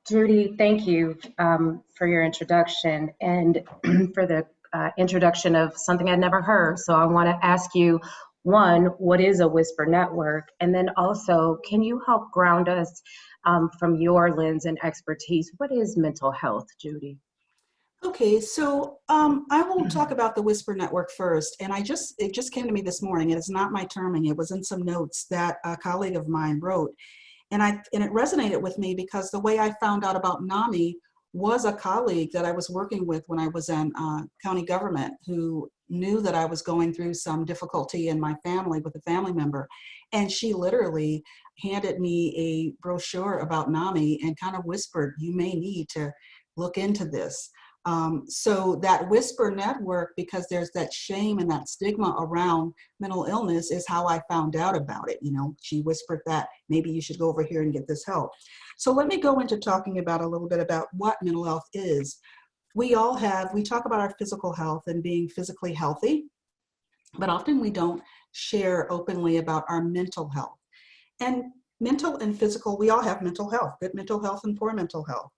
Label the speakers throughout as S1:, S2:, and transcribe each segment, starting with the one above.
S1: Judy, thank you for your introduction and for the introduction of something I'd never heard. So I want to ask you, one, what is a whisper network? And then also, can you help ground us from your lens and expertise? What is mental health, Judy?
S2: Okay, so I will talk about the Whisper Network first. And it just came to me this morning. It is not my terming. It was in some notes that a colleague of mine wrote. And it resonated with me because the way I found out about NAMI was a colleague that I was working with when I was in county government who knew that I was going through some difficulty in my family with a family member. And she literally handed me a brochure about NAMI and kind of whispered, you may need to look into this. So that whisper network, because there's that shame and that stigma around mental illness, is how I found out about it. You know, she whispered that maybe you should go over here and get this help. So let me go into talking about a little bit about what mental health is. We talk about our physical health and being physically healthy, but often we don't share openly about our mental health. And mental and physical, we all have mental health, good mental health and poor mental health.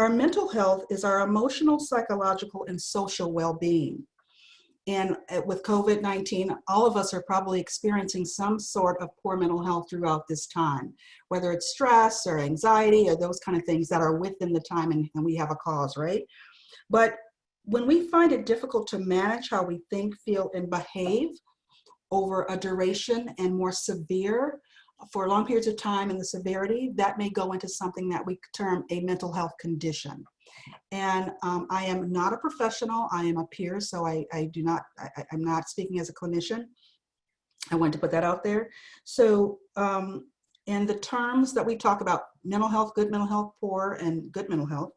S2: Our mental health is our emotional, psychological, and social well-being. And with COVID-19, all of us are probably experiencing some sort of poor mental health throughout this time, whether it's stress or anxiety or those kind of things that are within the time and we have a cause, right? But when we find it difficult to manage how we think, feel, and behave over a duration and more severe for long periods of time and the severity, that may go into something that we term a mental health condition. And I am not a professional, I am a peer, so I'm not speaking as a clinician. I wanted to put that out there. So, in the terms that we talk about mental health, good mental health, poor and good mental health,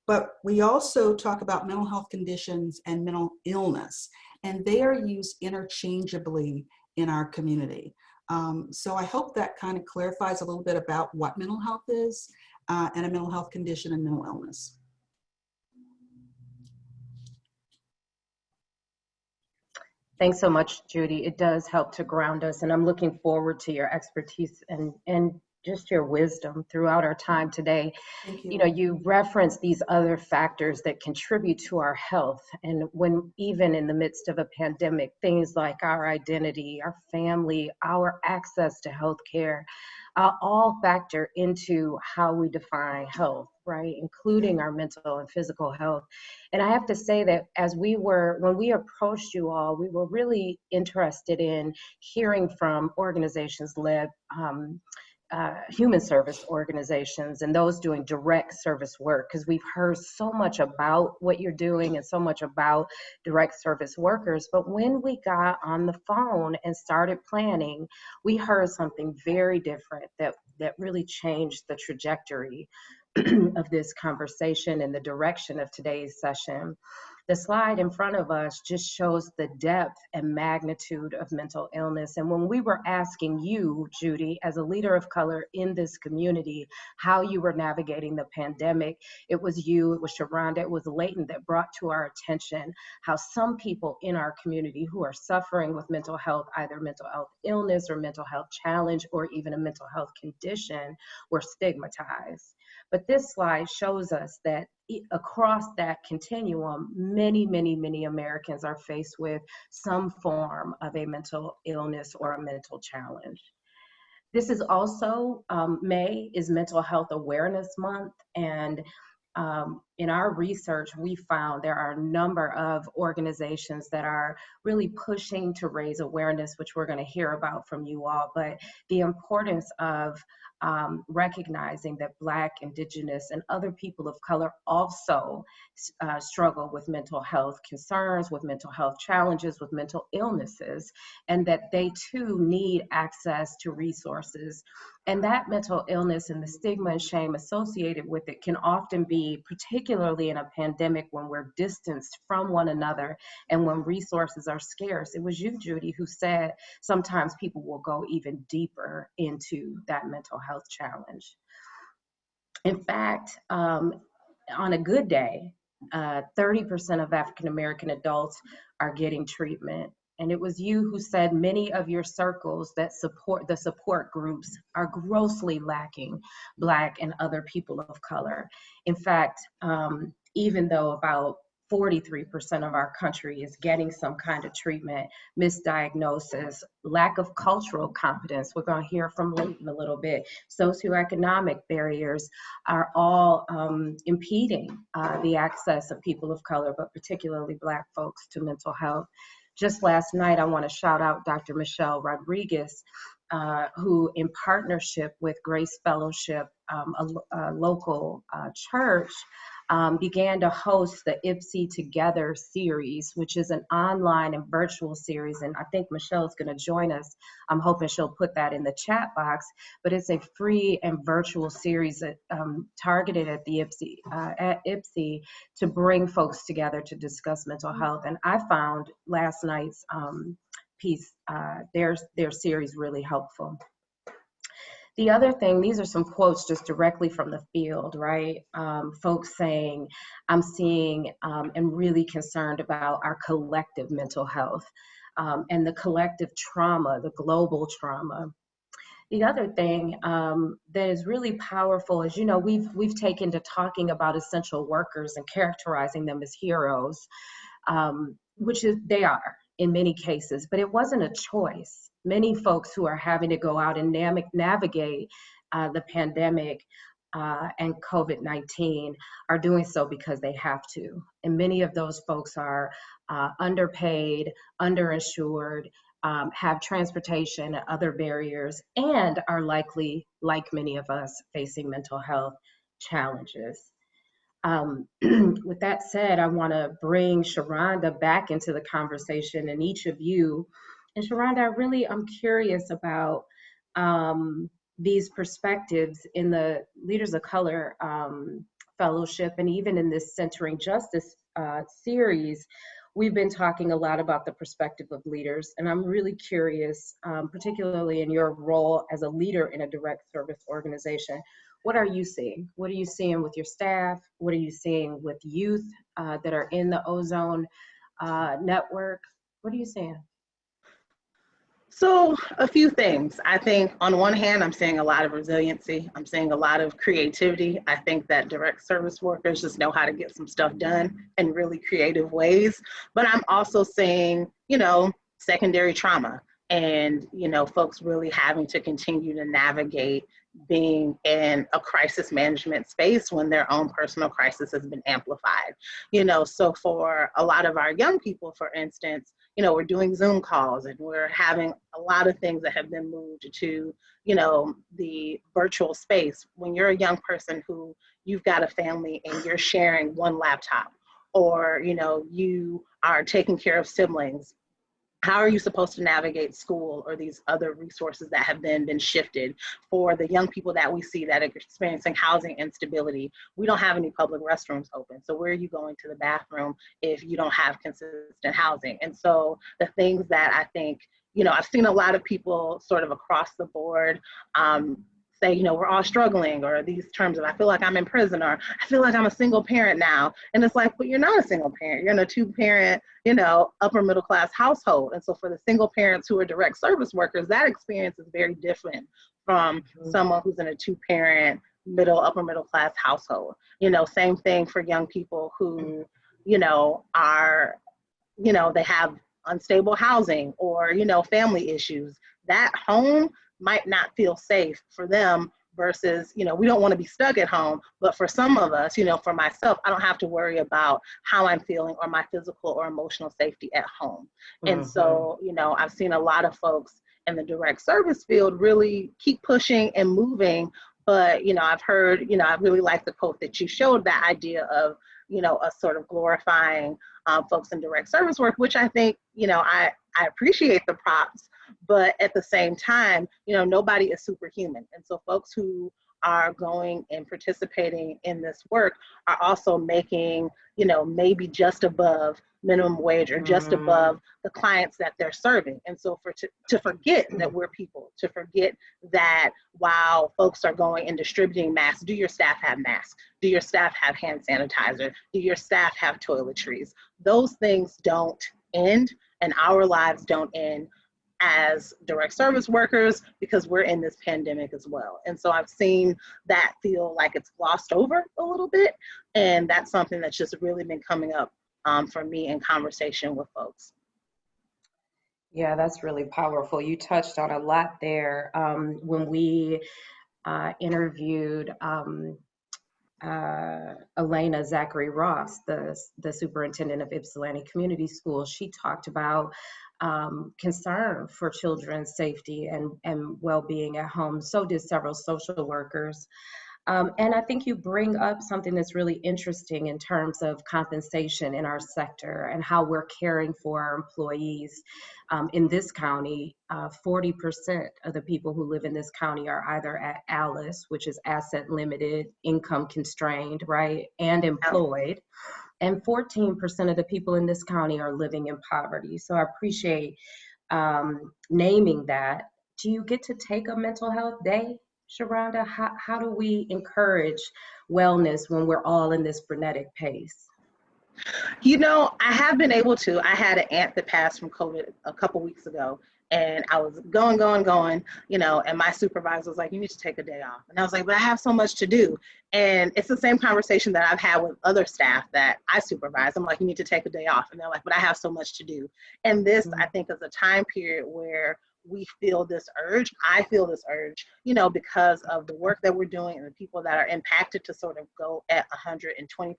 S2: but we also talk about mental health conditions and mental illness, and they are used interchangeably in our community. So I hope that kind of clarifies a little bit about what mental health is and a mental health condition and mental illness.
S1: Thanks so much, Judy. It does help to ground us, and I'm looking forward to your expertise and just your wisdom throughout our time today.
S2: Thank you.
S1: You know, you referenced these other factors that contribute to our health, and when even in the midst of a pandemic, things like our identity, our family, our access to healthcare, all factor into how we define health, right? Including our mental and physical health. And I have to say that when we approached you all, we were really interested in hearing from organizations led human service organizations and those doing direct service work, because we've heard so much about what you're doing and so much about direct service workers. But when we got on the phone and started planning, we heard something very different that really changed the trajectory of this conversation and the direction of today's session. The slide in front of us just shows the depth and magnitude of mental illness. And when we were asking you, Judy, as a leader of color in this community, how you were navigating the pandemic, it was you, it was Sharonda, it was Layton that brought to our attention how some people in our community who are suffering with mental health, either mental health illness or mental health challenge, or even a mental health condition, were stigmatized. But this slide shows us that across that continuum, many, many, many Americans are faced with some form of a mental illness or a mental challenge. This is also, May is Mental Health Awareness Month, and in our research, we found there are a number of organizations that are really pushing to raise awareness, which we're going to hear about from you all, but the importance of recognizing that Black, Indigenous, and other people of color also struggle with mental health concerns, with mental health challenges, with mental illnesses, and that they too need access to resources. And that mental illness and the stigma and shame associated with it can often be, particularly in a pandemic when we're distanced from one another and when resources are scarce. It was you, Judy, who said sometimes people will go even deeper into that mental health challenge. In fact, on a good day, 30% of African American adults are getting treatment. And it was you who said many of your circles that support the support groups are grossly lacking Black and other people of color. In fact, even though about 43% of our country is getting some kind of treatment, misdiagnosis, lack of cultural competence, we're going to hear from Layton a little bit, socioeconomic barriers are all impeding the access of people of color, but particularly Black folks, to mental health. Just last night, I want to shout out Dr. Michelle Rodriguez, who in partnership with Grace Fellowship, a local church, began to host the IPSY Together series, which is an online and virtual series. And I think Michelle's going to join us. I'm hoping she'll put that in the chat box. But it's a free and virtual series that, targeted at the IPSY to bring folks together to discuss mental health. And I found last night's piece, their series really helpful. The other thing, these are some quotes just directly from the field, right? Folks saying, I'm seeing and really concerned about our collective mental health and the collective trauma, the global trauma. The other thing that is really powerful is, you know, we've taken to talking about essential workers and characterizing them as heroes, which is they are in many cases, but it wasn't a choice. Many folks who are having to go out and navigate the pandemic and COVID-19 are doing so because they have to. And many of those folks are underpaid, underinsured, have transportation and other barriers, and are likely, like many of us, facing mental health challenges. With that said, I want to bring Sharonda back into the conversation, and each of you. And Sharonda, I'm curious about these perspectives in the Leaders of Color Fellowship, and even in this Centering Justice series. We've been talking a lot about the perspective of leaders, and I'm really curious, particularly in your role as a leader in a direct service organization. What are you seeing? What are you seeing with your staff? What are you seeing with youth that are in the Ozone network? What are you seeing?
S3: So a few things. I think on one hand, I'm seeing a lot of resiliency. I'm seeing a lot of creativity. I think that direct service workers just know how to get some stuff done in really creative ways. But I'm also seeing, you know, secondary trauma and, you know, folks really having to continue to navigate being in a crisis management space when their own personal crisis has been amplified. You know, so for a lot of our young people, for instance, you know, we're doing Zoom calls and we're having a lot of things that have been moved to, you know, the virtual space. When you're a young person who you've got a family and you're sharing one laptop, or, you know, you are taking care of siblings, how are you supposed to navigate school or these other resources that have been shifted? For the young people that we see that are experiencing housing instability, we don't have any public restrooms open. So where are you going to the bathroom if you don't have consistent housing? And so the things that I think, you know, I've seen a lot of people sort of across the board say, you know, we're all struggling, or these terms of, I feel like I'm in prison, or I feel like I'm a single parent now. And it's like, but you're not a single parent. You're in a 2-parent, you know, upper middle class household. And so for the single parents who are direct service workers, that experience is very different from someone who's in a 2-parent, upper middle class household. You know, same thing for young people who, you know, are, you know, they have unstable housing or, you know, family issues. That home might not feel safe for them versus, you know, we don't want to be stuck at home, but for some of us, you know, for myself, I don't have to worry about how I'm feeling or my physical or emotional safety at home. And so, you know, I've seen a lot of folks in the direct service field really keep pushing and moving. But, you know, I've heard, you know, I really like the quote that you showed, that idea of, you know, a sort of glorifying folks in direct service work, which I think, you know, I appreciate the props, but at the same time, you know, nobody is superhuman. And so folks who are going and participating in this work are also making, you know, maybe just above minimum wage or just above the clients that they're serving. And so to forget that we're people, to forget that while folks are going and distributing masks, do your staff have masks? Do your staff have hand sanitizer? Do your staff have toiletries? Those things don't end and our lives don't end as direct service workers because we're in this pandemic as well. And so I've seen that feel like it's glossed over a little bit. And that's something that's just really been coming up for me in conversation with folks.
S1: Yeah, that's really powerful. You touched on a lot there. When we interviewed Elena Zachary Ross, the superintendent of Ypsilanti Community Schools, she talked about concern for children's safety and well-being at home. So did several social workers. And I think you bring up something that's really interesting in terms of compensation in our sector and how we're caring for our employees. In this county, 40% of the people who live in this county are either at ALICE, which is asset limited, income constrained, right, and employed. And 14% of the people in this county are living in poverty. So I appreciate naming that. Do you get to take a mental health day, Sharonda? How do we encourage wellness when we're all in this frenetic pace?
S3: You know, I have been able to. I had an aunt that passed from COVID a couple weeks ago, and I was going, you know, and my supervisor was like, you need to take a day off. And I was like, but I have so much to do. And it's the same conversation that I've had with other staff that I supervise. I'm like, you need to take a day off. And they're like, but I have so much to do. And this, I think, is a time period where we feel this urge. I feel this urge, you know, because of the work that we're doing and the people that are impacted to sort of go at 120%.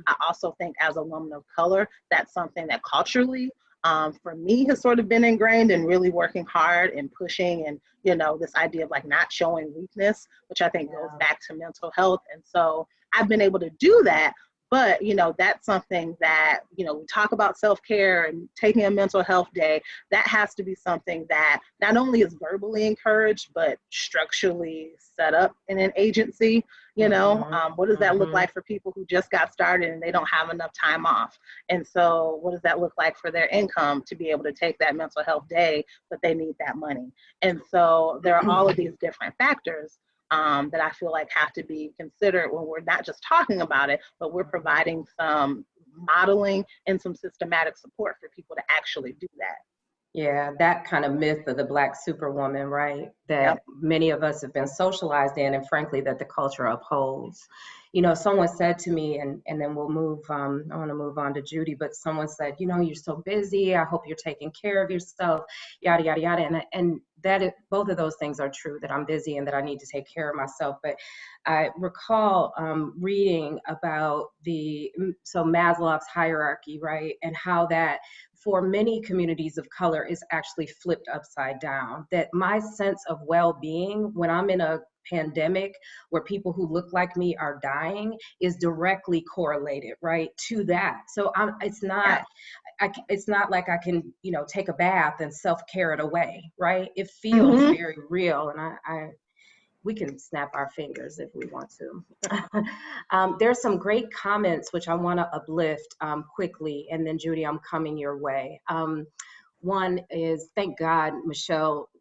S3: I also think as a woman of color, that's something that culturally, for me, has sort of been ingrained and really working hard and pushing, and, you know, this idea of like not showing weakness, which I think goes back to mental health. And so I've been able to do that. But, you know, that's something that, you know, we talk about self-care and taking a mental health day. That has to be something that not only is verbally encouraged, but structurally set up in an agency. You know, what does that look like for people who just got started and they don't have enough time off? And so what does that look like for their income to be able to take that mental health day, but they need that money? And so there are all of these different factors that I feel like have to be considered when we're not just talking about it, but we're providing some modeling and some systematic support for people to actually do that.
S1: Yeah, that kind of myth of the Black superwoman, right? That many of us have been socialized in, and frankly, that the culture upholds. You know, someone said to me, and then we'll move, I want to move on to Judy, but someone said, you know, you're so busy. I hope you're taking care of yourself, yada, yada, yada. And that is, both of those things are true, that I'm busy and that I need to take care of myself. But I recall reading about Maslow's hierarchy, right? And how that for many communities of color is actually flipped upside down. That my sense of well-being when I'm in a pandemic where people who look like me are dying is directly correlated, right, to that. So it's not like I can, you know, take a bath and self-care it away, right? It feels very real, and we can snap our fingers if we want to. There's some great comments which I want to uplift quickly, and then Judy, I'm coming your way. One is, thank God,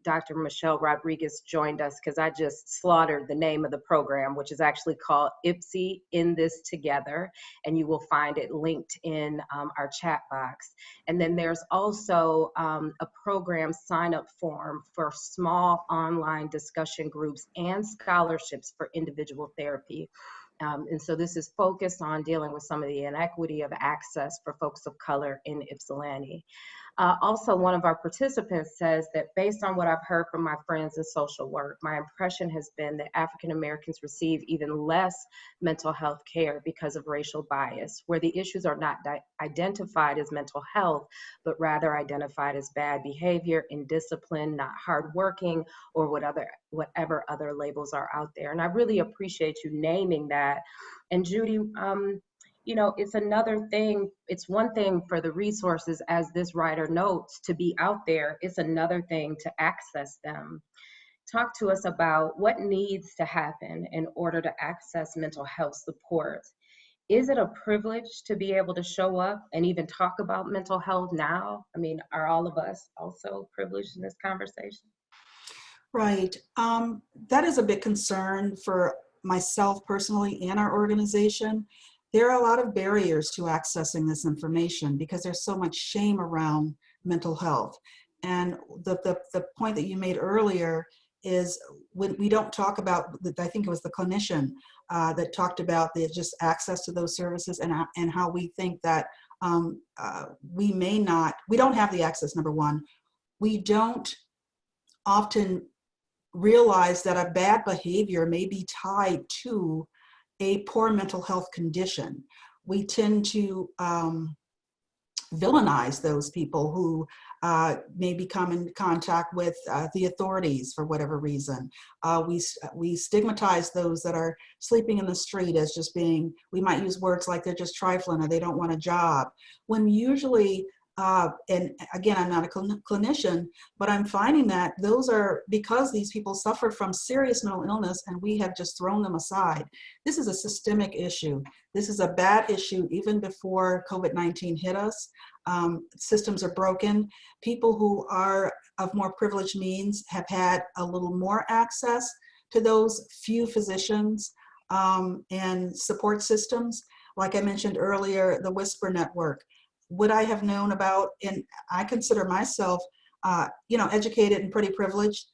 S1: Dr. Michelle Rodriguez joined us, because I just slaughtered the name of the program, which is actually called IPSY, In This Together, and you will find it linked in our chat box. And then there's also a program sign-up form for small online discussion groups and scholarships for individual therapy. And so this is focused on dealing with some of the inequity of access for folks of color in Ypsilanti. Also, one of our participants says that based on what I've heard from my friends in social work, my impression has been that African Americans receive even less mental health care because of racial bias, where the issues are not identified as mental health, but rather identified as bad behavior, indiscipline, not hardworking, or whatever other labels are out there. And I really appreciate you naming that. And Judy, you know, it's another thing. It's one thing for the resources, as this writer notes, to be out there. It's another thing to access them. Talk to us about what needs to happen in order to access mental health support. Is it a privilege to be able to show up and even talk about mental health now? I mean, are all of us also privileged in this conversation?
S2: Right. That is a big concern for myself personally and our organization. There are a lot of barriers to accessing this information because there's so much shame around mental health. And the point that you made earlier is when we don't talk about, I think it was the clinician that talked about the just access to those services, and how we think that we don't have the access, number one. We don't often realize that a bad behavior may be tied to a poor mental health condition. We tend to villainize those people who may come in contact with the authorities for whatever reason. We stigmatize those that are sleeping in the street as just being, we might use words like they're just trifling or they don't want a job, when usually, and again, I'm not a clinician, but I'm finding that those are because these people suffer from serious mental illness and we have just thrown them aside. This is a systemic issue. This is a bad issue even before COVID-19 hit us. Systems are broken. People who are of more privileged means have had a little more access to those few physicians and support systems. Like I mentioned earlier, the Whisper Network. Would I have known about, and I consider myself, educated and pretty privileged.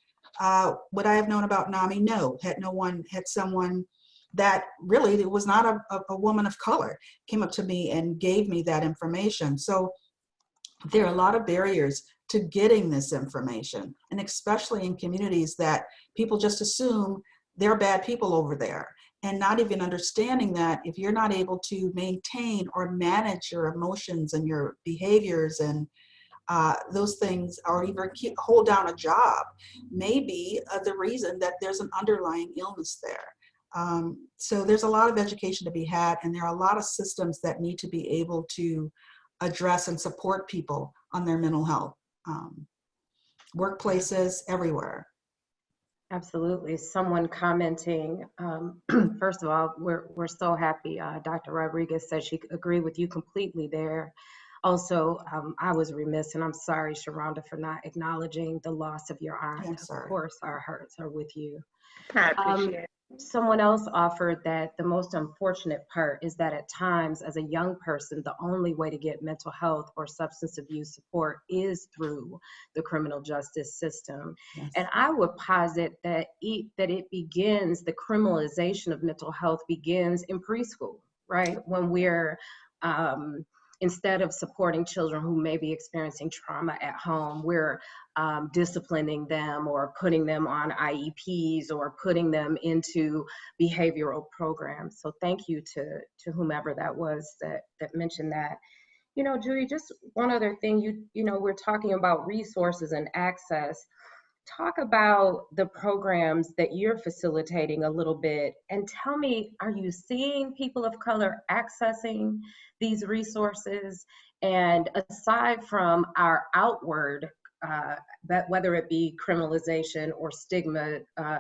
S2: Would I have known about NAMI? No. Had someone that really was not a woman of color came up to me and gave me that information. So there are a lot of barriers to getting this information, and especially in communities that people just assume they're bad people over there, and not even understanding that if you're not able to maintain or manage your emotions and your behaviors and those things, or even hold down a job, may be the reason that there's an underlying illness there. So there's a lot of education to be had, and there are a lot of systems that need to be able to address and support people on their mental health. Workplaces, everywhere.
S1: Absolutely. Someone commenting, first of all, we're so happy. Dr. Rodriguez said she agreed with you completely there. Also, I was remiss, and I'm sorry, Sharonda, for not acknowledging the loss of your aunt.
S2: I'm sorry.
S1: Of course, our hearts are with you.
S3: I appreciate it.
S1: Someone else offered that the most unfortunate part is that at times, as a young person, the only way to get mental health or substance abuse support is through the criminal justice system.
S2: Yes.
S1: And I would posit that it begins, the criminalization of mental health begins in preschool, right? When we're, instead of supporting children who may be experiencing trauma at home, we're disciplining them or putting them on IEPs or putting them into behavioral programs. So thank you to whomever that was that mentioned that. You know, Judy, just one other thing, we're talking about resources and access. Talk about the programs that you're facilitating a little bit, and tell me, are you seeing people of color accessing these resources? And aside from our outward, whether it be criminalization or stigma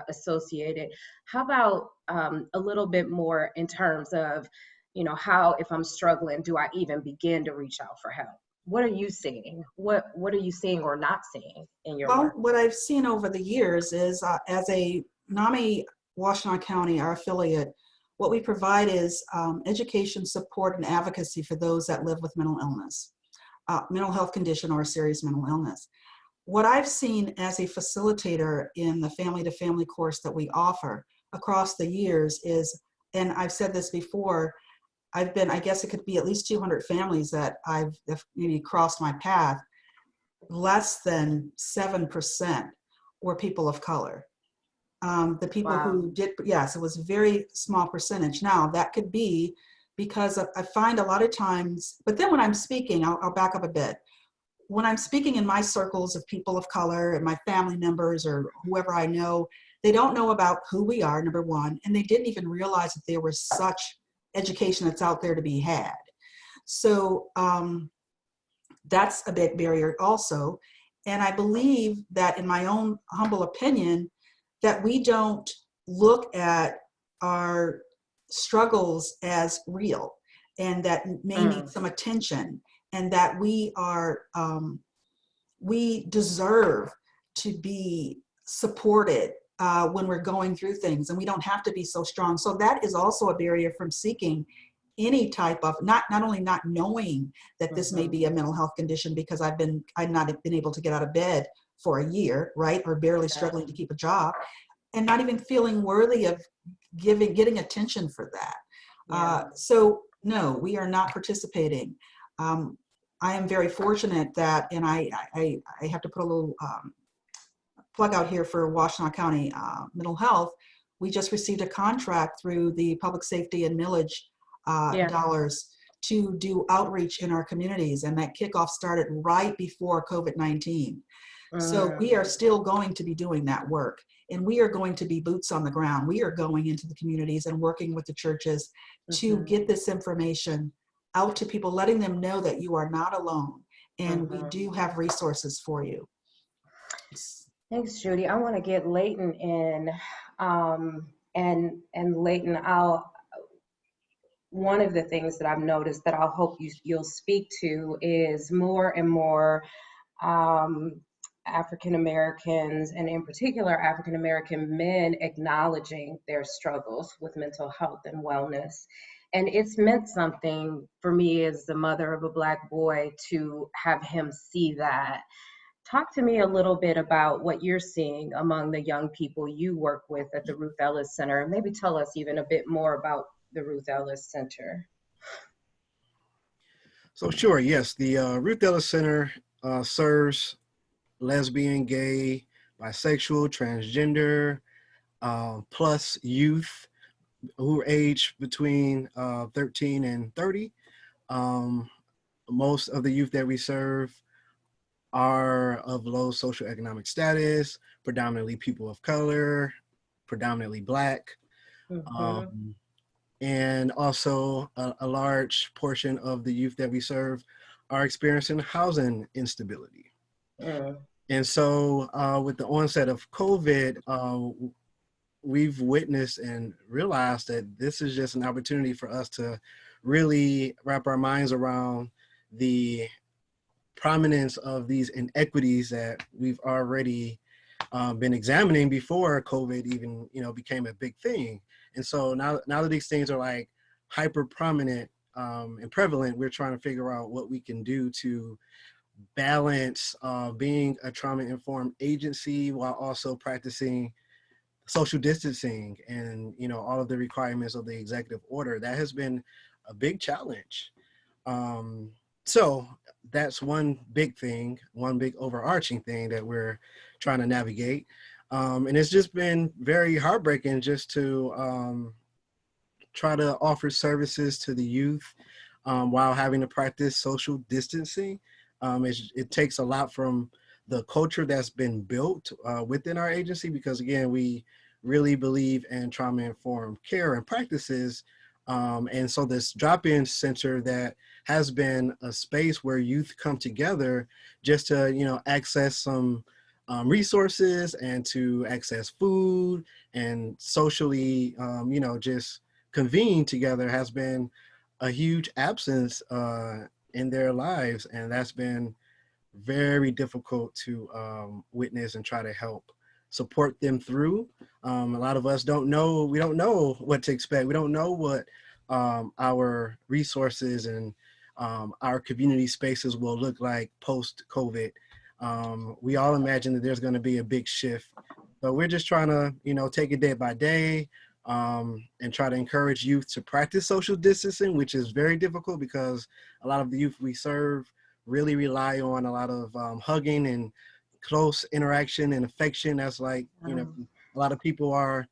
S1: associated, how about a little bit more in terms of, how, if I'm struggling, do I even begin to reach out for help? What are you seeing? What are you seeing or not seeing in your work?
S2: What I've seen over the years is as a NAMI Washtenaw County, our affiliate, what we provide is education, support, and advocacy for those that live with mental illness, mental health condition, or serious mental illness. What I've seen as a facilitator in the family-to-family course that we offer across the years is, and I've said this before, I guess it could be at least 200 families that I've maybe crossed my path. Less than 7% were people of color. The people
S1: Wow.
S2: who did, yes, it was a very small percentage. Now, that could be because I find a lot of times, but then when I'm speaking, I'll back up a bit. When I'm speaking in my circles of people of color and my family members or whoever I know, they don't know about who we are, number one, and they didn't even realize that there was such education that's out there to be had. So that's a big barrier also. And I believe that, in my own humble opinion, that we don't look at our struggles as real and that may need some attention, and that we deserve to be supported when we're going through things, and we don't have to be so strong. So that is also a barrier from seeking any type of, not only not knowing that this may be a mental health condition because I've not been able to get out of bed for a year, right? Or barely struggling to keep a job, and not even feeling worthy of getting attention for that. So no, we are not participating. I am very fortunate that, and I have to put a little plug out here for Washtenaw County Mental Health. We just received a contract through the public safety and millage dollars to do outreach in our communities, and that kickoff started right before COVID-19. So we are still going to be doing that work, and we are going to be boots on the ground. We are going into the communities and working with the churches to get this information out to people, letting them know that you are not alone, and we do have resources for you.
S1: Thanks, Judy. I want to get Layton in, and Layton, one of the things that I've noticed that I'll hope you'll speak to is more and more African Americans, and in particular African American men, acknowledging their struggles with mental health and wellness. And it's meant something for me as the mother of a Black boy to have him see that. Talk to me a little bit about what you're seeing among the young people you work with at the Ruth Ellis Center, and maybe tell us even a bit more about the Ruth Ellis Center.
S4: So sure, yes, the Ruth Ellis Center serves lesbian, gay, bisexual, transgender, plus youth who are aged between 13 and 30. Most of the youth that we serve are of low socioeconomic status, predominantly people of color, predominantly Black, and also a large portion of the youth that we serve are experiencing housing instability. And so with the onset of COVID, we've witnessed and realized that this is just an opportunity for us to really wrap our minds around the prominence of these inequities that we've already been examining before COVID even, became a big thing. And so now that these things are like hyper prominent and prevalent, we're trying to figure out what we can do to balance being a trauma-informed agency while also practicing social distancing and all of the requirements of the executive order. That has been a big challenge. So that's one big thing, one big overarching thing that we're trying to navigate. And it's just been very heartbreaking just to try to offer services to the youth while having to practice social distancing. It takes a lot from the culture that's been built within our agency, because again, we really believe in trauma-informed care and practices. And so this drop-in center that has been a space where youth come together just to, access some resources and to access food and socially, just convene together has been a huge absence in their lives. And that's been very difficult to witness and try to help support them through. A lot of us we don't know what to expect. We don't know what our resources and our community spaces will look like post-COVID. We all imagine that there's going to be a big shift, but we're just trying to, take it day by day and try to encourage youth to practice social distancing, which is very difficult because a lot of the youth we serve really rely on a lot of hugging and close interaction and affection. That's like, a lot of people are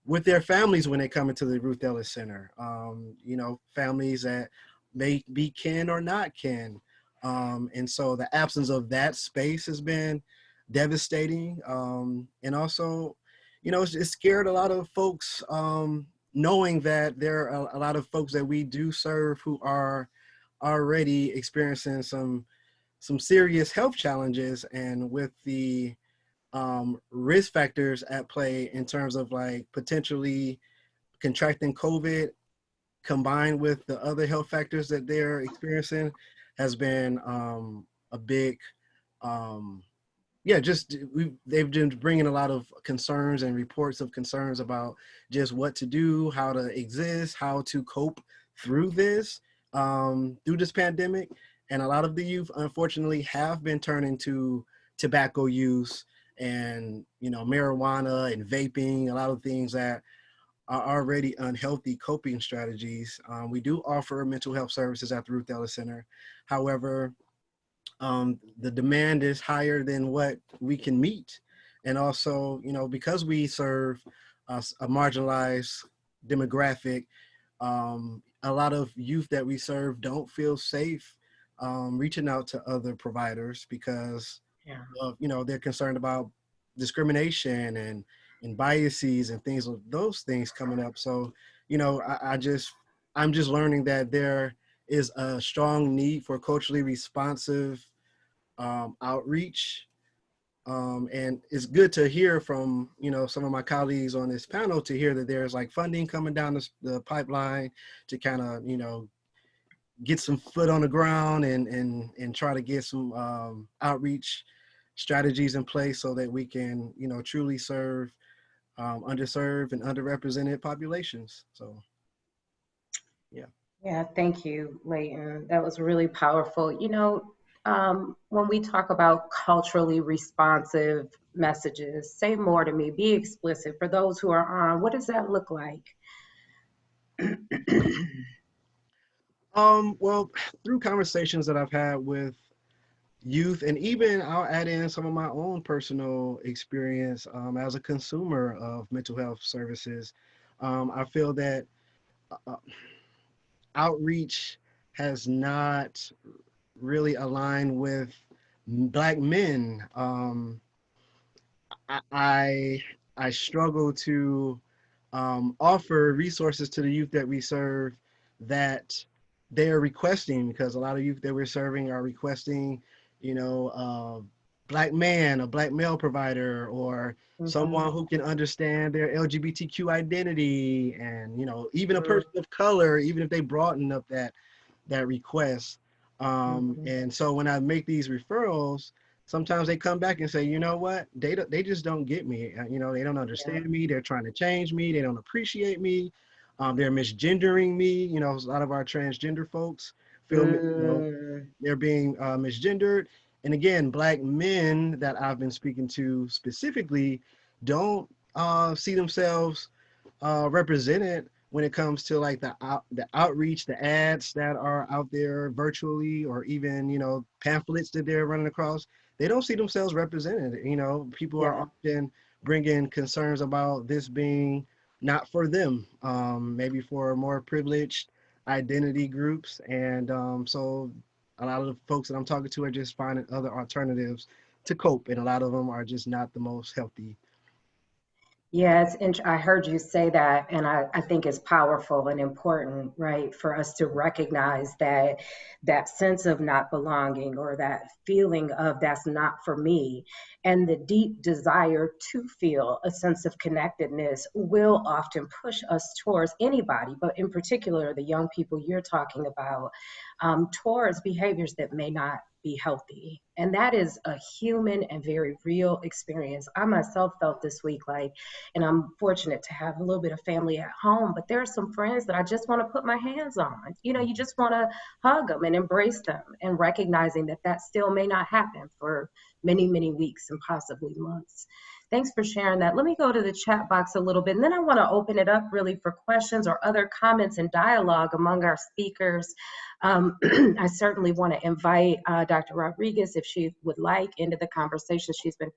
S4: with their families when they come into the Ruth Ellis Center. Families that may be kin or not kin. And so the absence of that space has been devastating. And also, it scared a lot of folks knowing that there are a lot of folks that we do serve who are already experiencing some serious health challenges, and with the risk factors at play in terms of like potentially contracting COVID combined with the other health factors that they're experiencing has been a big, they've been bringing a lot of concerns and reports of concerns about just what to do, how to exist, how to cope through this pandemic. And a lot of the youth, unfortunately, have been turning to tobacco use and, marijuana and vaping, a lot of things that are already unhealthy coping strategies. We do offer mental health services at the Ruth Ellis Center. However, the demand is higher than what we can meet. And also, because we serve a marginalized demographic, a lot of youth that we serve don't feel safe reaching out to other providers because of, they're concerned about discrimination and biases and things of those things coming up. So, I'm just learning that there is a strong need for culturally responsive outreach. And it's good to hear from, some of my colleagues on this panel to hear that there's like funding coming down the pipeline to kind of, get some foot on the ground and try to get some outreach strategies in place so that we can, truly serve underserved and underrepresented populations. So, yeah.
S1: Yeah, thank you, Layton. That was really powerful. When we talk about culturally responsive messages, say more to me, be explicit. For those who are on, what does that look like?
S4: Well, through conversations that I've had with youth, and even I'll add in some of my own personal experience as a consumer of mental health services, I feel that outreach has not really aligned with Black men. I struggle to offer resources to the youth that we serve that they're requesting, because a lot of youth that we're serving are requesting, Black man, a Black male provider, or someone who can understand their LGBTQ identity, and even a person of color, even if they broaden up that request. And so when I make these referrals, sometimes they come back and say, you know what, they just don't get me. They don't understand me. They're trying to change me. They don't appreciate me. They're misgendering me. A lot of our transgender folks feel they're being misgendered. And again, Black men that I've been speaking to specifically don't see themselves represented when it comes to like the outreach, the ads that are out there virtually, or even, pamphlets that they're running across. They don't see themselves represented. People are often bringing concerns about this being not for them, maybe for more privileged identity groups. And so a lot of the folks that I'm talking to are just finding other alternatives to cope. And a lot of them are just not the most healthy.
S1: Yeah, I heard you say that, and I think it's powerful and important, right, for us to recognize that sense of not belonging, or that feeling of that's not for me, and the deep desire to feel a sense of connectedness will often push us towards anybody, but in particular the young people you're talking about, towards behaviors that may not be healthy. And that is a human and very real experience. I myself felt this week and I'm fortunate to have a little bit of family at home, but there are some friends that I just want to put my hands on. You just want to hug them and embrace them, and recognizing that still may not happen for many, many weeks and possibly months. Thanks for sharing that. Let me go to the chat box a little bit, and then I want to open it up really for questions or other comments and dialogue among our speakers. I certainly want to invite Dr. Rodriguez, if she would like, into the conversation. She's been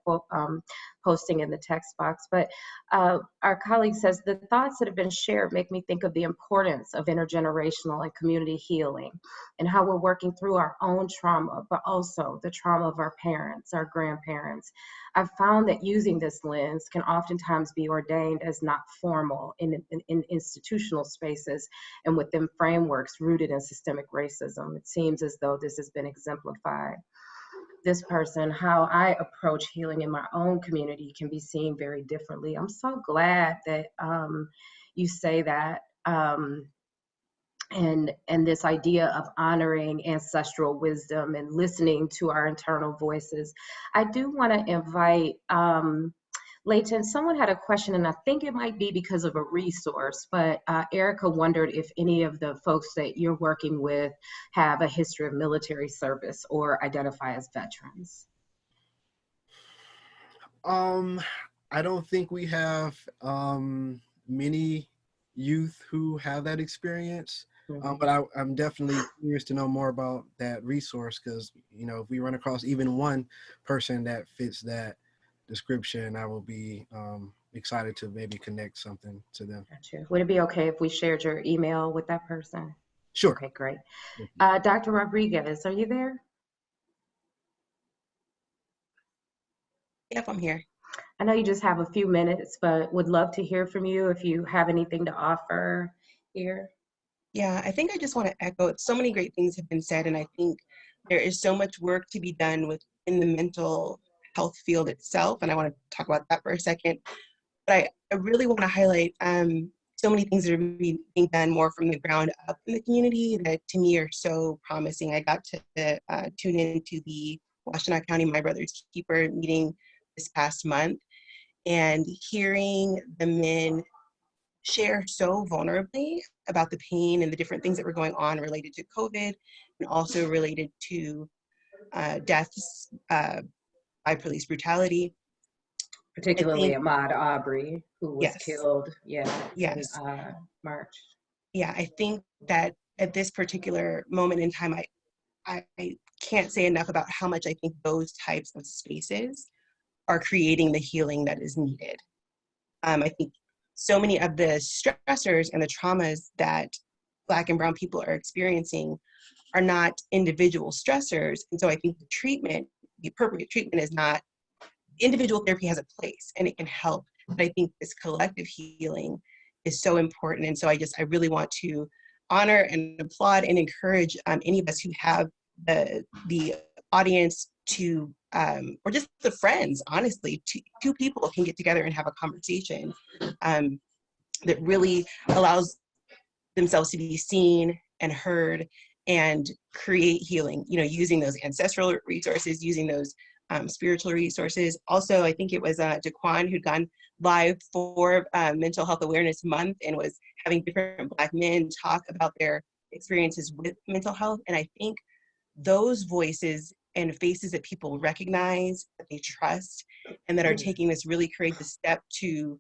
S1: posting in the text box. But our colleague says, the thoughts that have been shared make me think of the importance of intergenerational and community healing, and how we're working through our own trauma, but also the trauma of our parents, our grandparents. I've found that using this lens can oftentimes be ordained as not formal in institutional spaces and within frameworks rooted in systemic racism. It seems as though this has been exemplified. This person, how I approach healing in my own community can be seen very differently. I'm so glad that you say that. And this idea of honoring ancestral wisdom and listening to our internal voices. I do want to invite Layton, someone had a question, and I think it might be because of a resource, but Erica wondered if any of the folks that you're working with have a history of military service or identify as veterans.
S4: I don't think we have many youth who have that experience, but I'm definitely curious to know more about that resource, because, you know, if we run across even one person that fits that description, I will be excited to maybe connect something to them.
S1: Gotcha. Would it be okay if we shared your email with that person?
S4: Sure.
S1: Okay, great. Dr. Rodriguez, are you there?
S5: Yep, I'm here.
S1: I know you just have a few minutes, but would love to hear from you if you have anything to offer here.
S5: Yeah, I think I just want to echo, so many great things have been said, and I think there is so much work to be done within the mental health field itself, and I want to talk about that for a second. But I really want to highlight so many things that are being done more from the ground up in the community that to me are so promising. I got to tune into the Washtenaw County My Brother's Keeper meeting this past month, and hearing the men share so vulnerably about the pain and the different things that were going on related to COVID, and also related to deaths by police brutality.
S1: Particularly Ahmaud Arbery, who was killed, in March.
S5: Yeah, I think that at this particular moment in time, I can't say enough about how much I think those types of spaces are creating the healing that is needed. I think so many of the stressors and the traumas that Black and Brown people are experiencing are not individual stressors. And so I think the treatment, the appropriate treatment, is not, individual therapy has a place and it can help. But I think this collective healing is so important. And so I really want to honor and applaud and encourage any of us who have the audience to, or just the friends, honestly, two people can get together and have a conversation that really allows themselves to be seen and heard and create healing, you know, using those ancestral resources, using those spiritual resources. Also, I think it was Daquan who'd gone live for Mental Health Awareness Month and was having different Black men talk about their experiences with mental health. And I think those voices and faces that people recognize, that they trust, and that are taking this really courageous step to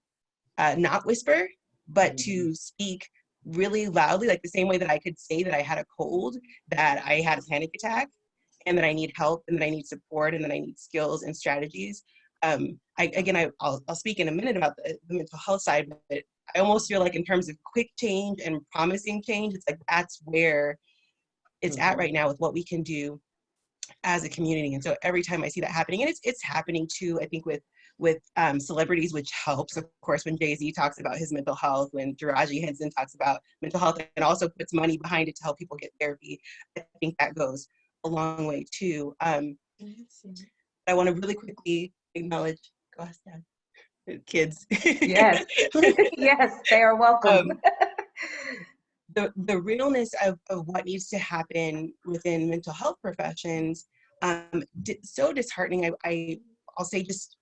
S5: not whisper, but to speak really loudly, like the same way that I could say that I had a cold, that I had a panic attack, and that I need help, and that I need support, and that I need skills and strategies. I'll speak in a minute about the mental health side, but I almost feel like in terms of quick change and promising change, it's like that's where it's at right now with what we can do as a community. And so every time I see that happening, and it's happening too, I think with celebrities, which helps, of course, when Jay-Z talks about his mental health, when Taraji Henson talks about mental health and also puts money behind it to help people get therapy, I think that goes a long way too. I want to really quickly acknowledge, go ahead, Dad. Kids.
S1: Yes, yes, they are welcome.
S5: The realness of what needs to happen within mental health professions, so disheartening. I'll say, just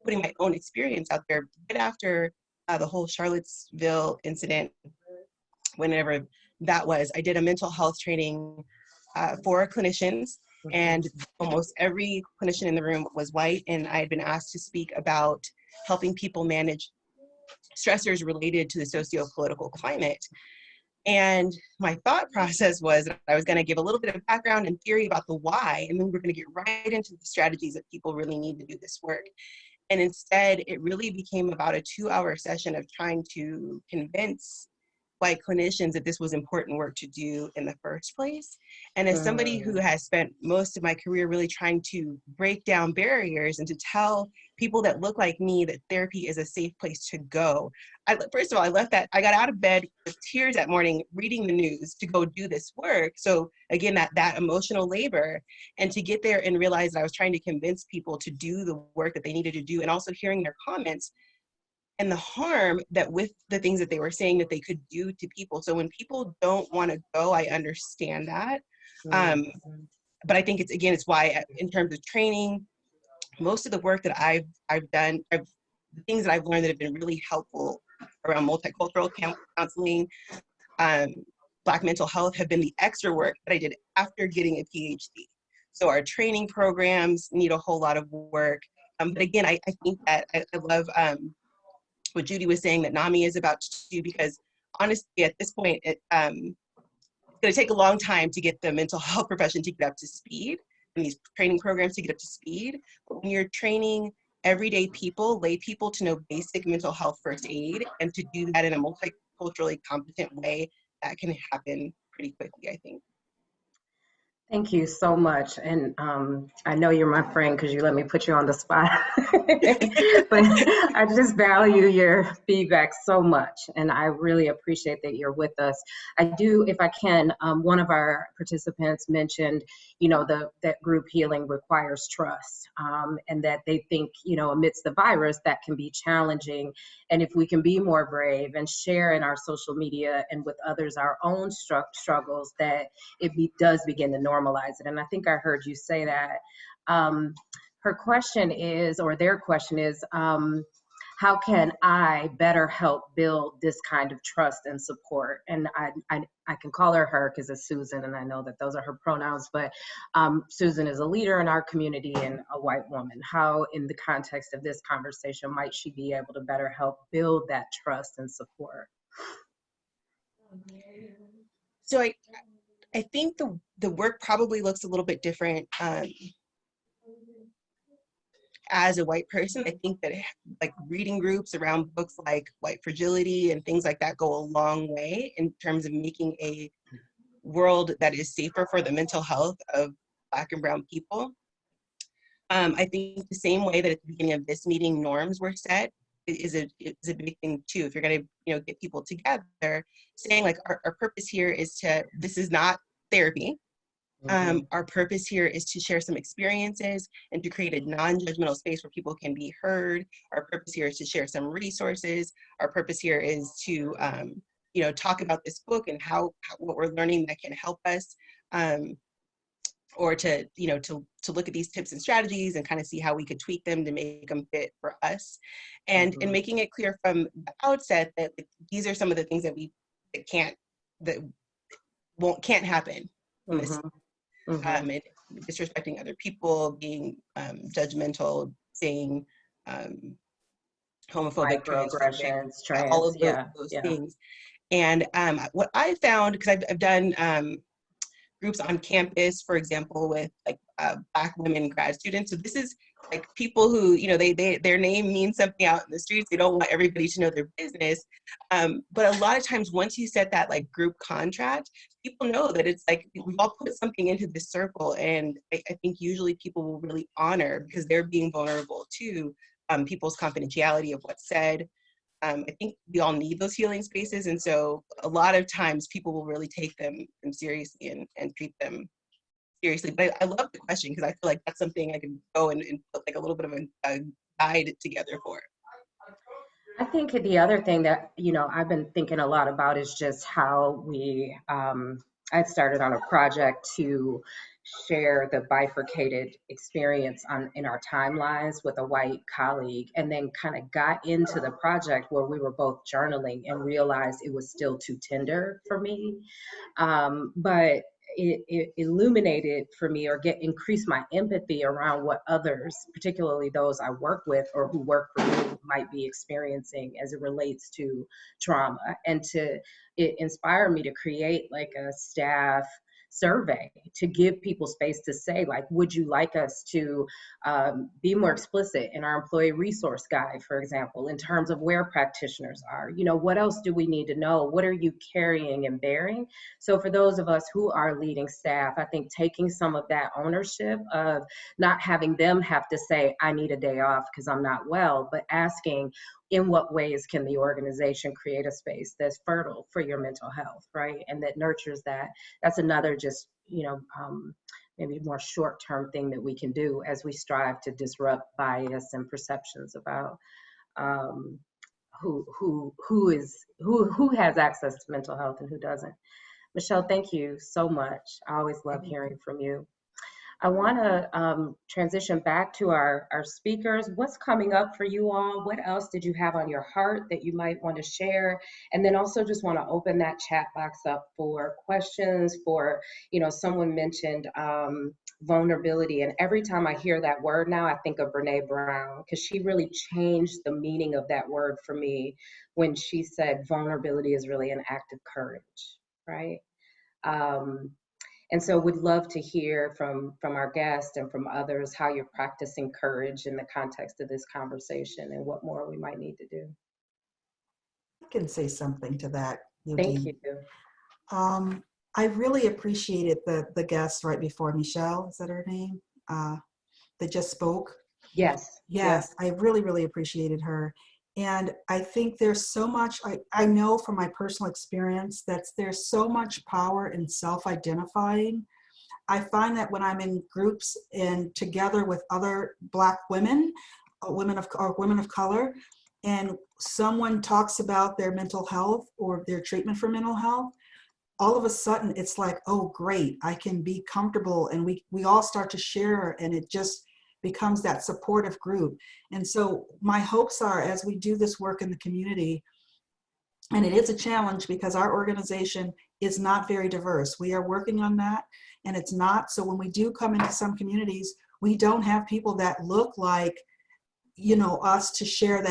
S5: putting my own experience out there, right after the whole Charlottesville incident, whenever that was, I did a mental health training for clinicians, and almost every clinician in the room was white, and I had been asked to speak about helping people manage stressors related to the socio-political climate. And my thought process was that I was going to give a little bit of background and theory about the why, and then we're going to get right into the strategies that people really need to do this work. And instead, it really became about a 2-hour session of trying to convince white clinicians that this was important work to do in the first place. And as somebody who has spent most of my career really trying to break down barriers and to tell people that look like me that therapy is a safe place to go, first of all, I got out of bed with tears that morning reading the news to go do this work. So again, that emotional labor, and to get there and realize that I was trying to convince people to do the work that they needed to do, and also hearing their comments and the harm that with the things that they were saying that they could do to people. So when people don't want to go, I understand that. But I think it's why in terms of training, most of the work that I've done, I've the things that I've learned that have been really helpful around multicultural counseling, Black mental health, have been the extra work that I did after getting a PhD. So our training programs need a whole lot of work. But again, I think that I love what Judy was saying that NAMI is about to do, because honestly, at this point, it's going to take a long time to get the mental health profession to get up to speed, and these training programs to get up to speed. But when you're training everyday people, lay people, to know basic mental health first aid, and to do that in a multiculturally competent way, that can happen pretty quickly, I think.
S1: Thank you so much. And I know you're my friend because you let me put you on the spot. But I just value your feedback so much. And I really appreciate that you're with us. I do, if I can, one of our participants mentioned, that group healing requires trust, and that they think, amidst the virus, that can be challenging. And if we can be more brave and share in our social media and with others our own struggles, that it does begin to normalize it. And I think I heard you say that. Her question is, or their question is, how can I better help build this kind of trust and support? And I can call her because it's Susan, and I know that those are her pronouns, but Susan is a leader in our community and a white woman. How, in the context of this conversation, might she be able to better help build that trust and support?
S5: So I think the work probably looks a little bit different as a white person. I think that like reading groups around books like White Fragility and things like that go a long way in terms of making a world that is safer for the mental health of Black and Brown people. I think the same way that at the beginning of this meeting norms were set is a big thing too. If you're going to get people together, saying like our purpose here is this is not therapy. Our purpose here is to share some experiences and to create a non-judgmental space where people can be heard. Our purpose here is to share some resources. Our purpose here is to talk about this book and how what we're learning that can help us, or to look at these tips and strategies and kind of see how we could tweak them to make them fit for us, and making it clear from the outset that these are some of the things that can't happen in this. And disrespecting other people, being judgmental, saying homophobic,
S1: microaggressions,
S5: all of those things. And what I found, because I've done groups on campus, for example, with like Black women grad students. So this is like people who, their name means something out in the streets. They don't want everybody to know their business. But a lot of times once you set that like group contract, people know that it's like we've all put something into this circle. And I think usually people will really honor, because they're being vulnerable to people's confidentiality of what's said. I think we all need those healing spaces. And so a lot of times people will really take them seriously and treat them seriously. But I love the question, because I feel like that's something I can go and put like a little bit of a guide together for.
S1: I think the other thing that, I've been thinking a lot about is just how we, I started on a project to share the bifurcated experience in our timelines with a white colleague, and then kind of got into the project where we were both journaling and realized it was still too tender for me. But it illuminated for me, or increased my empathy around what others, particularly those I work with or who work for me, might be experiencing as it relates to trauma. And it inspired me to create like a staff survey to give people space to say, like, would you like us to be more explicit in our employee resource guide, for example, in terms of where practitioners are? What else do we need to know? What are you carrying and bearing? So for those of us who are leading staff, I think taking some of that ownership of not having them have to say, I need a day off because I'm not well, but asking, in what ways can the organization create a space that's fertile for your mental health, right? And that nurtures that. That's another just, maybe more short-term thing that we can do as we strive to disrupt bias and perceptions about who has access to mental health and who doesn't. Michelle, thank you so much. I always love hearing from you. I want to transition back to our speakers. What's coming up for you all? What else did you have on your heart that you might want to share? And then also just want to open that chat box up for questions for, someone mentioned vulnerability. And every time I hear that word now, I think of Brene Brown, because she really changed the meaning of that word for me when she said vulnerability is really an act of courage, right? And so we'd love to hear from our guests and from others how you're practicing courage in the context of this conversation and what more we might need to do.
S2: I can say something to that,
S1: Thank
S2: Judy.
S1: you.
S2: I really appreciated the guest right before, Michelle, is that her name? That just spoke.
S1: Yes.
S2: Yes, I really, really appreciated her. And I think there's so much, I know from my personal experience that there's so much power in self-identifying. I find that when I'm in groups and together with other Black women, women of color, and someone talks about their mental health or their treatment for mental health, all of a sudden it's like, oh, great, I can be comfortable, and we all start to share, and it just becomes that supportive group. And so my hopes are, as we do this work in the community, and it is a challenge because our organization is not very diverse. We are working on that, and it's not. So when we do come into some communities, we don't have people that look like, us to share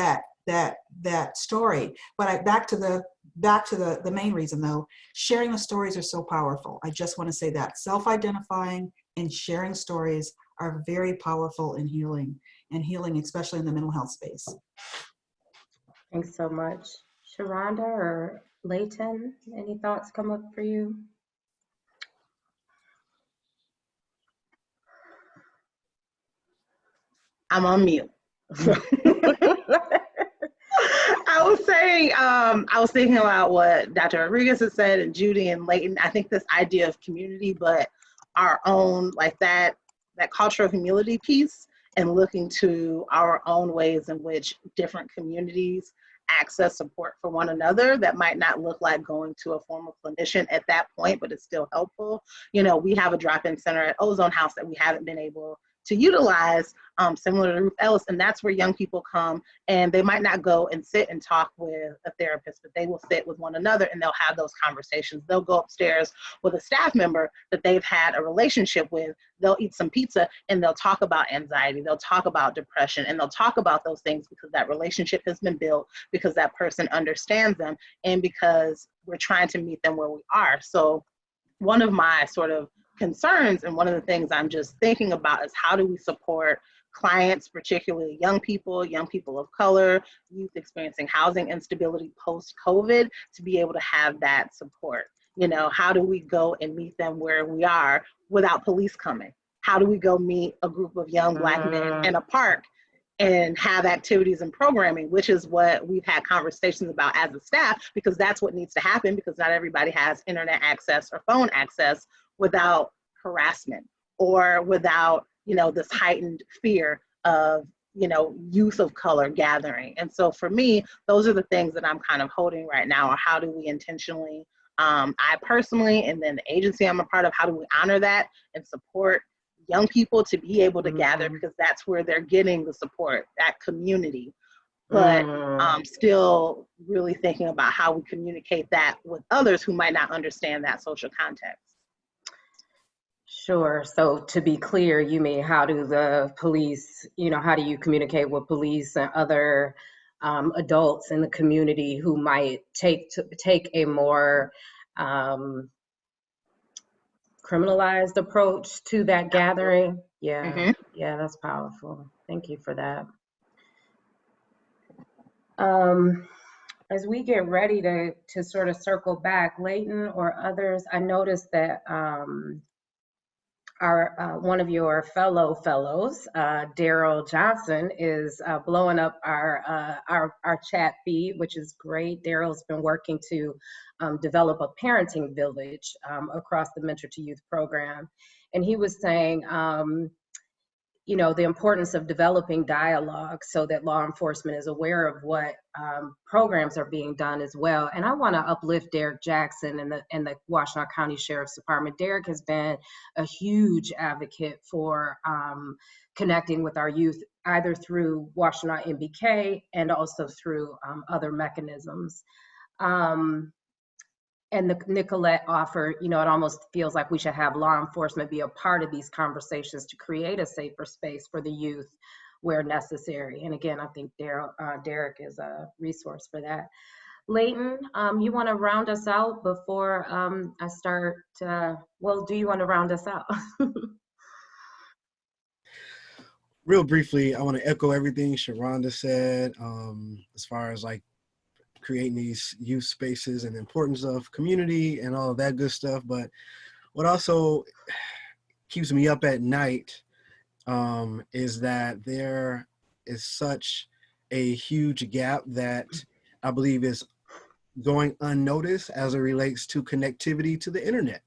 S2: that story. But back to the main reason though, sharing the stories are so powerful. I just want to say that self-identifying and sharing stories are very powerful in healing, especially in the mental health space.
S1: Thanks so much. Sharonda or Layton, any thoughts come up for you?
S3: I'm on mute. I was thinking about what Dr. Rodriguez has said, and Judy and Layton. I think this idea of community, but our own, like that cultural humility piece, and looking to our own ways in which different communities access support for one another that might not look like going to a formal clinician at that point, but it's still helpful. We have a drop-in center at Ozone House that we haven't been able to utilize, similar to Ruth Ellis, and that's where young people come, and they might not go and sit and talk with a therapist, but they will sit with one another and they'll have those conversations. They'll go upstairs with a staff member that they've had a relationship with, they'll eat some pizza, and they'll talk about anxiety, they'll talk about depression, and they'll talk about those things because that relationship has been built, because that person understands them, and because we're trying to meet them where we are. So one of my sort of concerns, and one of the things I'm just thinking about, is how do we support clients, particularly young people of color, youth experiencing housing instability post-COVID, to be able to have that support. How do we go and meet them where we are without police coming? How do we go meet a group of young Black men in a park and have activities and programming, which is what we've had conversations about as a staff, because that's what needs to happen, because not everybody has internet access or phone access without harassment or without, this heightened fear of, youth of color gathering. And so for me, those are the things that I'm kind of holding right now, or how do we intentionally, I personally, and then the agency I'm a part of, how do we honor that and support young people to be able to gather, because that's where they're getting the support, that community. But still really thinking about how we communicate that with others who might not understand that social context.
S1: Sure. So to be clear, you mean how do the police, how do you communicate with police and other adults in the community who might take a more criminalized approach to that gathering? Yeah, yeah, that's powerful. Thank you for that. As we get ready to sort of circle back, Layton or others, I noticed that our one of your fellows, Daryl Johnson, is blowing up our chat feed, which is great. Daryl's been working to develop a parenting village across the Mentor to Youth program, and he was saying, you know, the importance of developing dialogue so that law enforcement is aware of what programs are being done as well. And I want to uplift Derek Jackson and the Washtenaw County Sheriff's Department. Derek has been a huge advocate for connecting with our youth, either through Washtenaw MBK and also through other mechanisms. And the Nicolette offer, you know, it almost feels like we should have law enforcement be a part of these conversations to create a safer space for the youth where necessary. And again, I think Derek is a resource for that. Layton, you want to round us out before I start? Well, do you want to round us out?
S4: Real briefly, I want to echo everything Sharonda said as far as like creating these youth spaces and the importance of community and all of that good stuff. But what also keeps me up at night is that there is such a huge gap that I believe is going unnoticed as it relates to connectivity to the internet.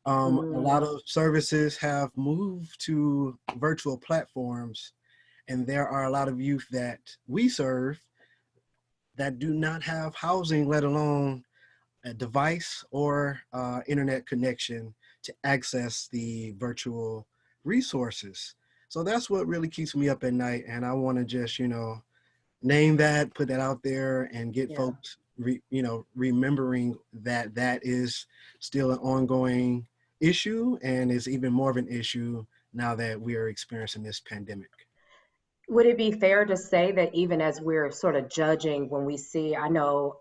S4: A lot of services have moved to virtual platforms, and there are a lot of youth that we serve that do not have housing, let alone a device or internet connection to access the virtual resources. So that's what really keeps me up at night. And I want to just, you know, name that, put that out there, and get folks, remembering that that is still an ongoing issue, and is even more of an issue now that we are experiencing this pandemic.
S1: Would it be fair to say that even as we're sort of judging when we see, I know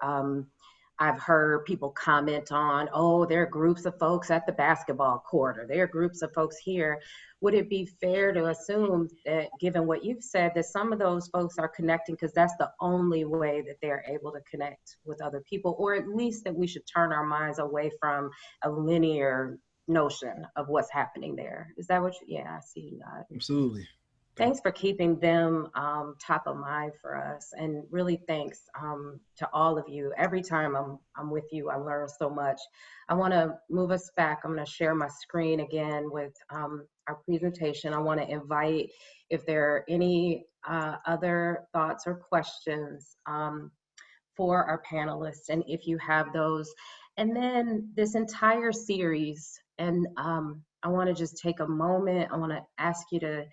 S1: I've heard people comment on, oh, there are groups of folks at the basketball court, or there are groups of folks here. Would it be fair to assume that, given what you've said, that some of those folks are connecting because that's the only way that they're able to connect with other people, or at least that we should turn our minds away from a linear notion of what's happening there? Is that what yeah, I see you nod.
S4: Absolutely.
S1: Thanks for keeping them top of mind for us, and really thanks to all of you. Every time I'm with you, I learn so much. I want to move us back. I'm going to share my screen again with our presentation. I want to invite, if there are any other thoughts or questions for our panelists, and if you have those. And then this entire series, and I want to just take a moment. I want to ask you to,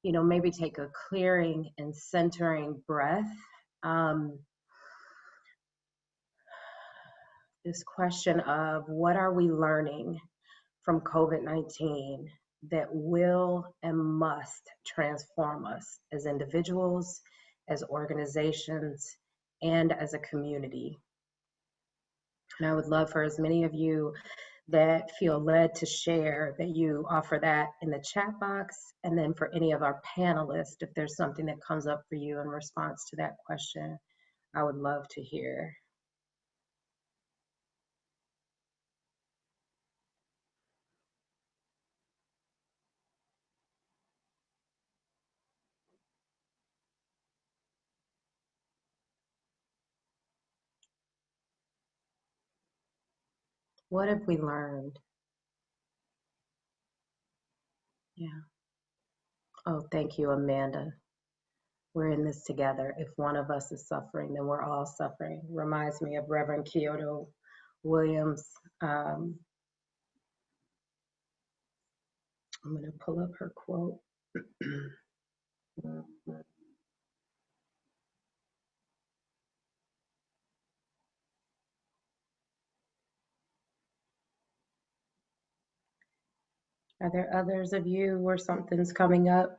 S1: you know, maybe take a clearing and centering breath. This question of what are we learning from COVID-19 that will and must transform us as individuals, as organizations, and as a community. And I would love for as many of you that feel led to share, that you offer that in the chat box. And then for any of our panelists, if there's something that comes up for you in response to that question, I would love to hear. What have we learned? Yeah. Oh, thank you, Amanda. We're in this together. If one of us is suffering, then we're all suffering. Reminds me of Reverend Kyoto Williams. I'm going to pull up her quote. Are there others of you where something's coming up?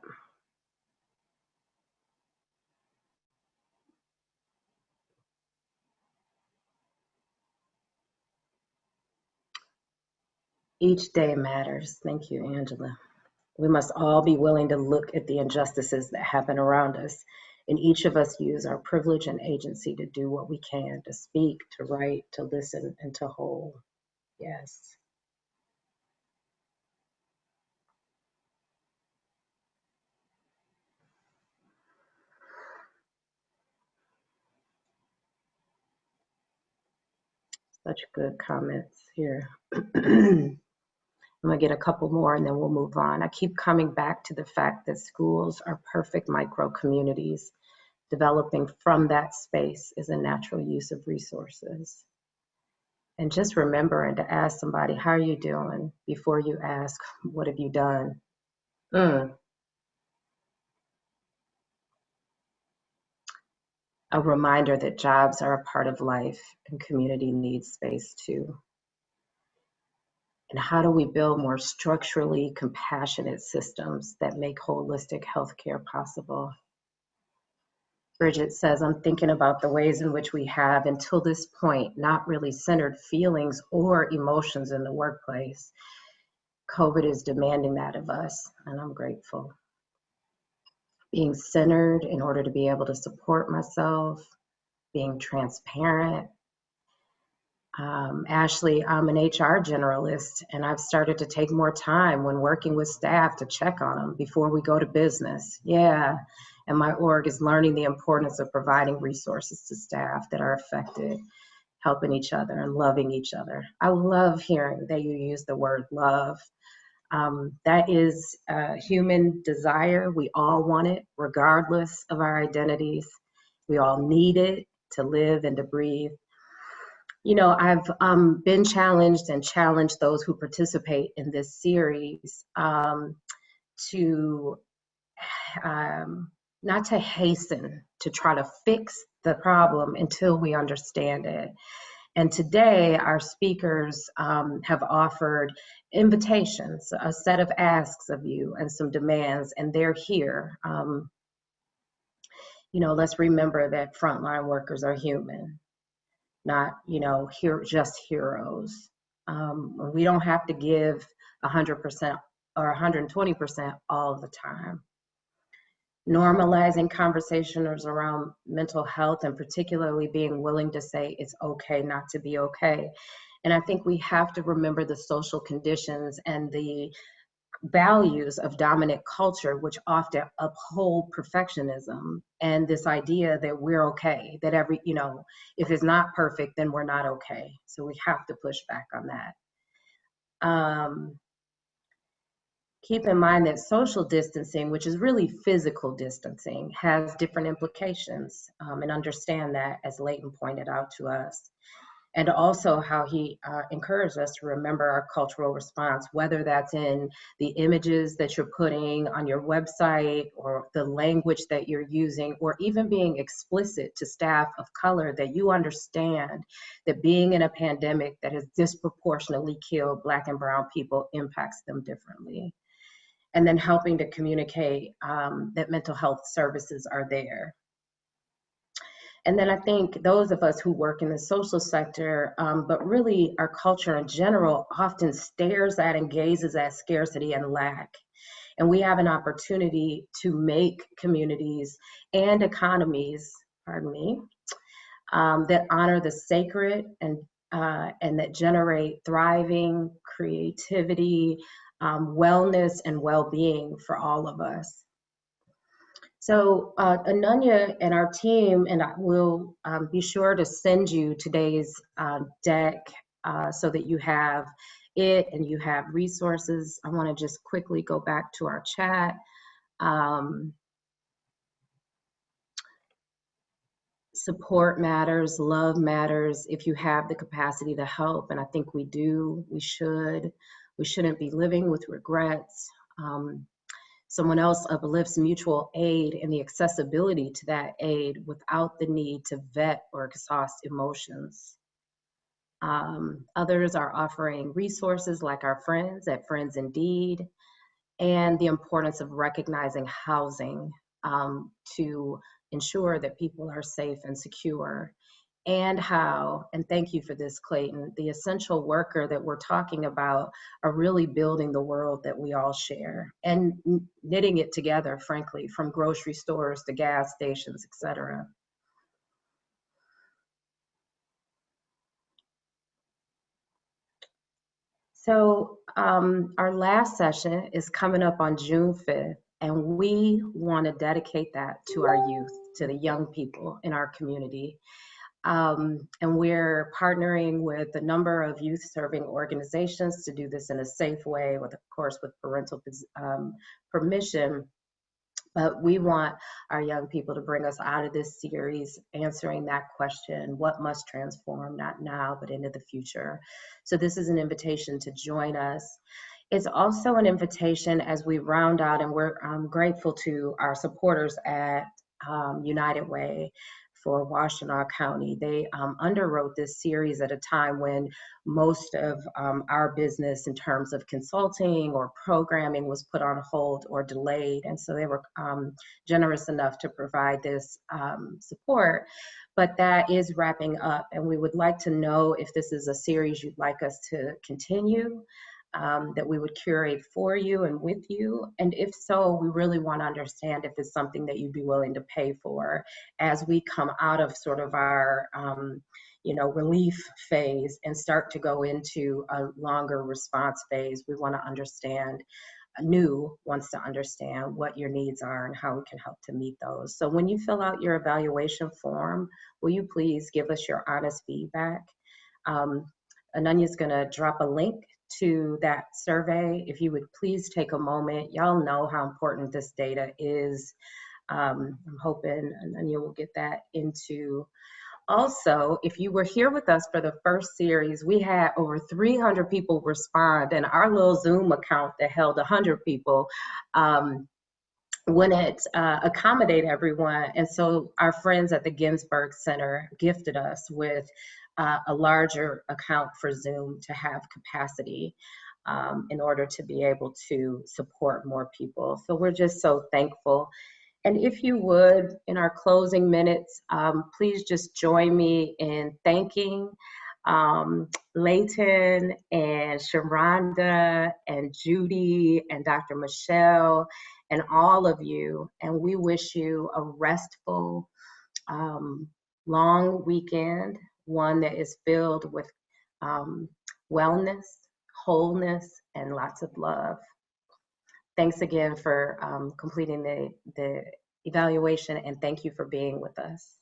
S1: Each day matters. Thank you, Angela. We must all be willing to look at the injustices that happen around us, and each of us use our privilege and agency to do what we can, to speak, to write, to listen, and to hold. Yes. Such good comments here. I'm gonna get a couple more and then we'll move on. I keep coming back to the fact that schools are perfect micro communities. Developing from that space is a natural use of resources. And just remembering to ask somebody, how are you doing? Before you ask, what have you done? A reminder that jobs are a part of life and community needs space too. And how do we build more structurally compassionate systems that make holistic healthcare possible? Bridget says, I'm thinking about the ways in which we have, until this point, not really centered feelings or emotions in the workplace. COVID is demanding that of us, and I'm grateful. Being centered in order to be able to support myself, being transparent. Ashley, I'm an HR generalist, and I've started to take more time when working with staff to check on them before we go to business. Yeah, and my org is learning the importance of providing resources to staff that are affected, helping each other and loving each other. I love hearing that you use the word love. That is a human desire. We all want it, regardless of our identities. We all need it to live and to breathe. You know, I've been challenged and challenged those who participate in this series to not to hasten to try to fix the problem until we understand it. And today, our speakers have offered invitations, a set of asks of you and some demands, and they're here. You know, let's remember that frontline workers are human, not, you know, just heroes. We don't have to give 100% or 120% all the time. Normalizing conversations around mental health, and particularly being willing to say it's okay not to be okay. And I think we have to remember the social conditions and the values of dominant culture, which often uphold perfectionism and this idea that we're okay, that you know, if it's not perfect, then we're not okay. So we have to push back on that. Keep in mind that social distancing, which is really physical distancing, has different implications, and understand that, as Layton pointed out to us. And also how he encouraged us to remember our cultural response, whether that's in the images that you're putting on your website or the language that you're using, or even being explicit to staff of color that you understand that being in a pandemic that has disproportionately killed Black and Brown people impacts them differently. And then helping to communicate that mental health services are there. And then I think those of us who work in the social sector, but really our culture in general, often stares at and gazes at scarcity and lack. And we have an opportunity to make communities and economies, that honor the sacred and that generate thriving creativity, wellness, and well-being for all of us. So Ananya and our team and I will be sure to send you today's deck so that you have it and you have resources. I want to just quickly go back to our chat. Support matters, love matters. If you have the capacity to help, and I think we do, we should. We shouldn't be living with regrets. Someone else uplifts mutual aid and the accessibility to that aid without the need to vet or exhaust emotions. Others are offering resources like our friends at Friends Indeed, and the importance of recognizing housing to ensure that people are safe and secure. And how, and thank you for this, Clayton, the essential worker that we're talking about are really building the world that we all share and knitting it together, frankly, from grocery stores to gas stations, et cetera. So our last session is coming up on June 5th, and we want to dedicate that to our youth, to the young people in our community. And we're partnering with a number of youth serving organizations to do this in a safe way, with, of course, with parental permission. But we want our young people to bring us out of this series answering that question: what must transform, not now, but into the future? So this is an invitation to join us. It's also an invitation as we round out, and we're grateful to our supporters at United Way for Washtenaw County. They underwrote this series at a time when most of our business in terms of consulting or programming was put on hold or delayed. And so they were generous enough to provide this support. But that is wrapping up, and we would like to know if this is a series you'd like us to continue, that we would curate for you and with you. And if so, we really want to understand if it's something that you'd be willing to pay for as we come out of sort of our relief phase and start to go into a longer response phase. We want to understand, wants to understand what your needs are and how we can help to meet those. So when you fill out your evaluation form, will you please give us your honest feedback? Ananya's going to drop a link to that survey. If you would please take a moment. Y'all know how important this data is. I'm hoping Ananya will get that into. Also, if you were here with us for the first series, we had over 300 people respond, and our little Zoom account that held 100 people wouldn't accommodate everyone. And so our friends at the Ginsburg Center gifted us with a larger account for Zoom to have capacity in order to be able to support more people. So we're just so thankful. And if you would, in our closing minutes, please just join me in thanking Layton and Sharonda and Judy and Dr. Michelle and all of you. And we wish you a restful, long weekend, one that is filled with wellness, wholeness, and lots of love. Thanks again for completing the evaluation, and thank you for being with us.